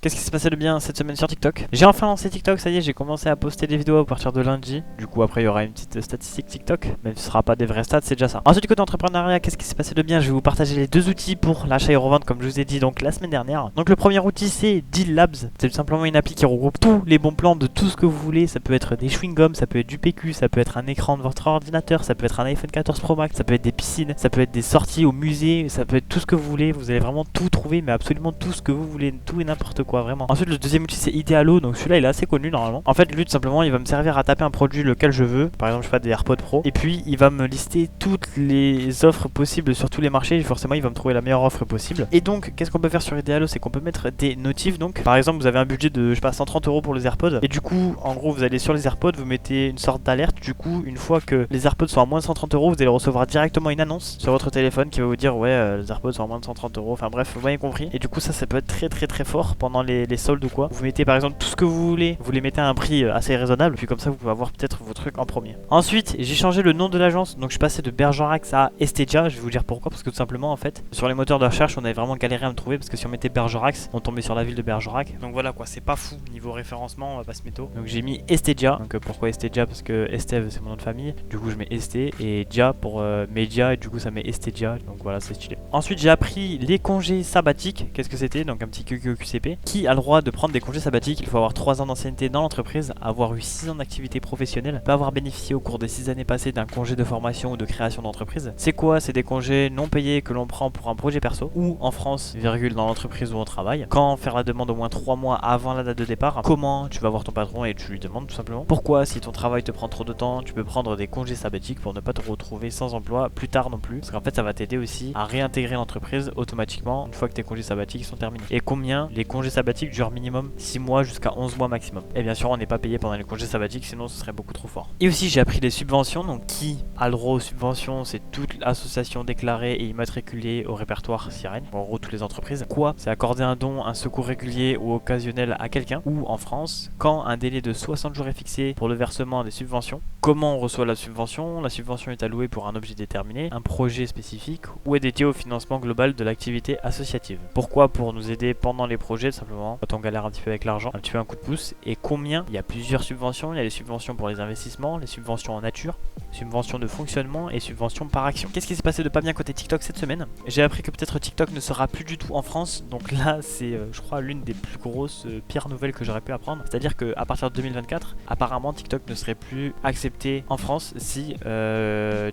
Qu'est-ce qui s'est passé de bien cette semaine sur TikTok? J'ai enfin lancé TikTok, ça y est, j'ai commencé à poster des vidéos à partir de lundi. Du coup après il y aura une petite statistique TikTok, mais ce sera pas des vrais stats, c'est déjà ça. Ensuite du côté entrepreneuriat, qu'est-ce qui s'est passé de bien? Je vais vous partager les deux outils pour l'achat et revente comme je vous ai dit donc la semaine dernière. Donc le premier outil c'est Deal Labs, c'est tout simplement une appli qui regroupe tous les bons plans de tout ce que vous voulez. Ça peut être des chewing-gums, ça peut être du PQ, ça peut être un écran de votre ordinateur, ça peut être un iPhone 14 Pro Max, ça peut être des piscines, ça peut être des sorties au musée, ça peut être tout ce que vous voulez. Vous allez vraiment tout trouver, mais absolument tout ce que vous voulez, tout et n'importe quoi vraiment. Ensuite le deuxième outil c'est Idealo, donc celui-là il est assez connu normalement. En fait lui tout simplement il va me servir à taper un produit lequel je veux, par exemple je fais des AirPods Pro, et puis il va me lister toutes les offres possibles sur tous les marchés. Forcément il va me trouver la meilleure offre possible. Et donc qu'est-ce qu'on peut faire sur Idealo, c'est qu'on peut mettre des notifs. Donc par exemple vous avez un budget de je sais pas 130 € pour les AirPods, et du coup en gros vous allez sur les AirPods, vous mettez une sorte d'alerte. Du coup une fois que les AirPods sont à moins de 130 €, vous allez recevoir directement une annonce sur votre téléphone qui va vous dire ouais les AirPods sont à moins de 130 €. Enfin bref, vous m'avez compris. Et du coup ça peut être très fort pendant les soldes ou quoi. Vous mettez par exemple tout ce que vous voulez, vous les mettez à un prix assez raisonnable, puis comme ça vous pouvez avoir peut-être vos trucs en premier. Ensuite j'ai changé le nom de l'agence, donc je suis passé de Bergerac à Estedia. Je vais vous dire pourquoi, parce que tout simplement en fait sur les moteurs de recherche on avait vraiment galéré à me trouver, parce que si on mettait Bergerac on tombait sur la ville de Bergerac. Donc voilà quoi, c'est pas fou niveau référencement, on va pas se mytho. Donc j'ai mis Estedia. Donc pourquoi Estedia? Parce que Esteve c'est mon nom de famille, du coup je mets Esté, et Dia pour Media, et du coup ça met Estedia. Donc voilà, c'est stylé. Ensuite j'ai appris les congés sabbatiques. Qu'est-ce que c'était? Donc un petit QQCP. Qui a le droit de prendre des congés sabbatiques? Il faut avoir 3 ans d'ancienneté dans l'entreprise, avoir eu 6 ans d'activité professionnelle, pas avoir bénéficié au cours des 6 années passées d'un congé de formation ou de création d'entreprise. C'est quoi? C'est des congés non payés que l'on prend pour un projet perso, ou en France, virgule, dans l'entreprise où on travaille. Quand faire la demande au moins 3 mois avant la date de départ. Comment tu vas voir ton patron et tu lui demandes tout simplement. Pourquoi, si ton travail te prend trop de temps, tu peux prendre des congés sabbatiques pour ne pas te retrouver sans emploi plus tard non plus. Parce qu'en fait ça va t'aider aussi à réintégrer l'entreprise automatiquement une fois que tes congés sabbatiques sont terminés. Et combien? Les congés sabbatiques durent minimum 6 mois jusqu'à 11 mois maximum. Et bien sûr on n'est pas payé pendant les congés sabbatiques, sinon ce serait beaucoup trop fort. Et aussi j'ai appris les subventions. Donc qui a le droit aux subventions? C'est toute association déclarée et immatriculée au répertoire Sirène. En gros toutes les entreprises. Quoi? C'est accorder un don, un secours régulier ou occasionnel à quelqu'un. Ou en France, quand un délai de 60 jours est fixé pour le versement des subventions. Comment on reçoit la subvention? La subvention est allouée pour un objet déterminé, un projet spécifique, ou est dédiée au financement global de l'activité associative. Pourquoi? Pour nous aider pendant les projets, tout simplement. Quand on galère un petit peu avec l'argent, un petit peu un coup de pouce. Et combien? Il y a plusieurs subventions. Il y a les subventions pour les investissements, les subventions en nature, subventions de fonctionnement et subventions par action. Qu'est-ce qui s'est passé de pas bien côté TikTok cette semaine? J'ai appris que peut-être TikTok ne sera plus du tout en France. Donc là, c'est je crois l'une des plus grosses, pires nouvelles que j'aurais pu apprendre. C'est-à-dire qu'à partir de 2024, apparemment TikTok ne serait plus accepté en France si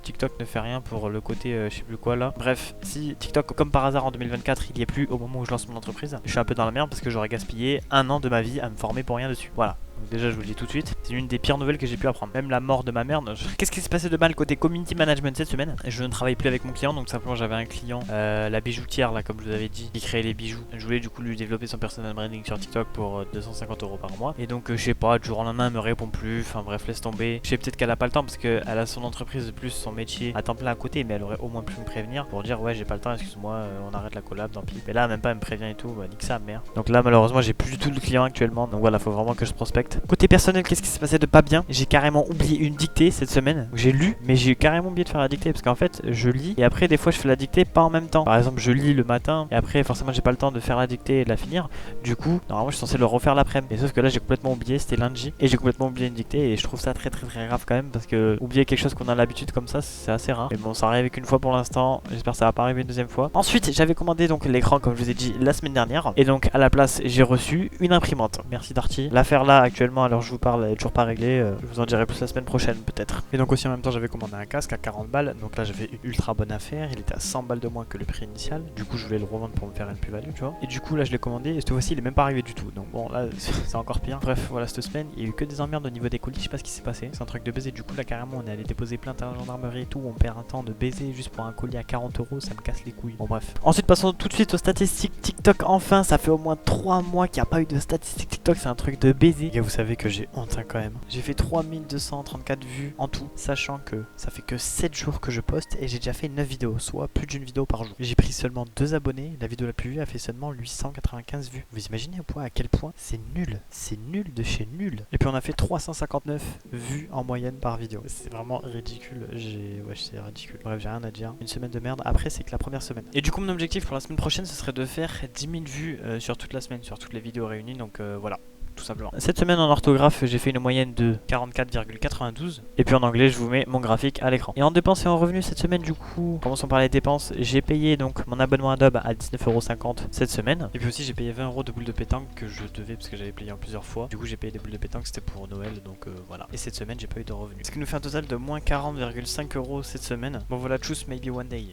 TikTok ne fait rien pour le côté je sais plus quoi là. Bref, si TikTok comme par hasard en 2024 il y est plus au moment où je lance mon entreprise, je suis un peu dans la merde parce que j'aurais gaspillé un an de ma vie à me former pour rien dessus. Voilà. Donc déjà je vous le dis tout de suite, c'est une des pires nouvelles que j'ai pu apprendre. Même la mort de ma mère. Qu'est-ce qui s'est passé de mal côté community management cette semaine? Je ne travaille plus avec mon client, donc simplement j'avais un client, la bijoutière là comme je vous avais dit, qui créait les bijoux. Je voulais du coup lui développer son personal branding sur TikTok pour 250 € par mois. Et donc je sais pas, du jour au lendemain elle me répond plus, enfin bref laisse tomber. Je sais peut-être qu'elle a pas le temps parce qu'elle a son entreprise plus son métier à temps plein à côté, mais elle aurait au moins pu me prévenir pour dire ouais j'ai pas le temps, excuse-moi, on arrête la collab, tant pis. Mais là même pas elle me prévient et tout, bah nique sa mère. Donc là malheureusement j'ai plus du tout de client actuellement, donc voilà faut vraiment que je prospecte. Côté personnel, qu'est-ce qui s'est passé de pas bien? J'ai carrément oublié une dictée cette semaine. J'ai lu, mais j'ai carrément oublié de faire la dictée parce qu'en fait je lis et après des fois je fais la dictée pas en même temps. Par exemple je lis le matin et après forcément j'ai pas le temps de faire la dictée et de la finir. Du coup normalement je suis censé le refaire l'après-midi. Et sauf que là j'ai complètement oublié, c'était lundi et j'ai complètement oublié une dictée et je trouve ça très grave quand même parce que oublier quelque chose qu'on a l'habitude comme ça c'est assez rare. Mais bon ça arrive qu'une fois pour l'instant, j'espère que ça va pas arriver une deuxième fois. Ensuite j'avais commandé donc l'écran comme je vous ai dit la semaine dernière et donc à la place j'ai reçu une imprimante. Merci Darty. L'affaire là actuellement alors je vous parle elle est toujours pas réglée, je vous en dirai plus la semaine prochaine peut-être. Et donc aussi en même temps j'avais commandé un casque à 40 balles, donc là j'avais une ultra bonne affaire, il était à 100 balles de moins que le prix initial, du coup je voulais le revendre pour me faire une plus-value tu vois. Et du coup là je l'ai commandé et cette fois-ci il est même pas arrivé du tout, donc bon là c'est encore pire. Bref voilà cette semaine il y a eu que des emmerdes au niveau des colis, je sais pas ce qui s'est passé, c'est un truc de baiser. Du coup là carrément on est allé déposer plainte à la gendarmerie et tout, on perd un temps de baiser juste pour un colis à 40 €, ça me casse les couilles. Bon bref. Ensuite passons tout de suite aux statistiques TikTok. Enfin ça fait au moins 3 mois qu'il n'y a pas eu de statistiques TikTok, c'est un truc de baiser. vous savez que j'ai honte quand même. J'ai fait 3234 vues en tout, sachant que ça fait que 7 jours que je poste et j'ai déjà fait 9 vidéos, soit plus d'une vidéo par jour. J'ai pris seulement 2 abonnés, la vidéo la plus vue a fait seulement 895 vues. Vous imaginez à quel point c'est nul de chez nul. Et puis on a fait 359 vues en moyenne par vidéo. C'est vraiment ridicule, ouais, c'est ridicule. Bref, j'ai rien à dire. Une semaine de merde, après c'est que la première semaine. Et du coup mon objectif pour la semaine prochaine, ce serait de faire 10 000 vues sur toute la semaine, sur toutes les vidéos réunies, donc voilà. Tout simplement. Cette semaine en orthographe, j'ai fait une moyenne de 44,92. Et puis en anglais, je vous mets mon graphique à l'écran. Et en dépenses et en revenus cette semaine, du coup, commençons par les dépenses. J'ai payé donc mon abonnement Adobe à 19,50€ cette semaine. Et puis aussi, j'ai payé 20€ de boules de pétanque que je devais parce que j'avais payé en plusieurs fois. Du coup, j'ai payé des boules de pétanque, c'était pour Noël, donc voilà. Et cette semaine, j'ai pas eu de revenus. Ce qui nous fait un total de moins 40,5€ cette semaine. Bon voilà, choose maybe one day.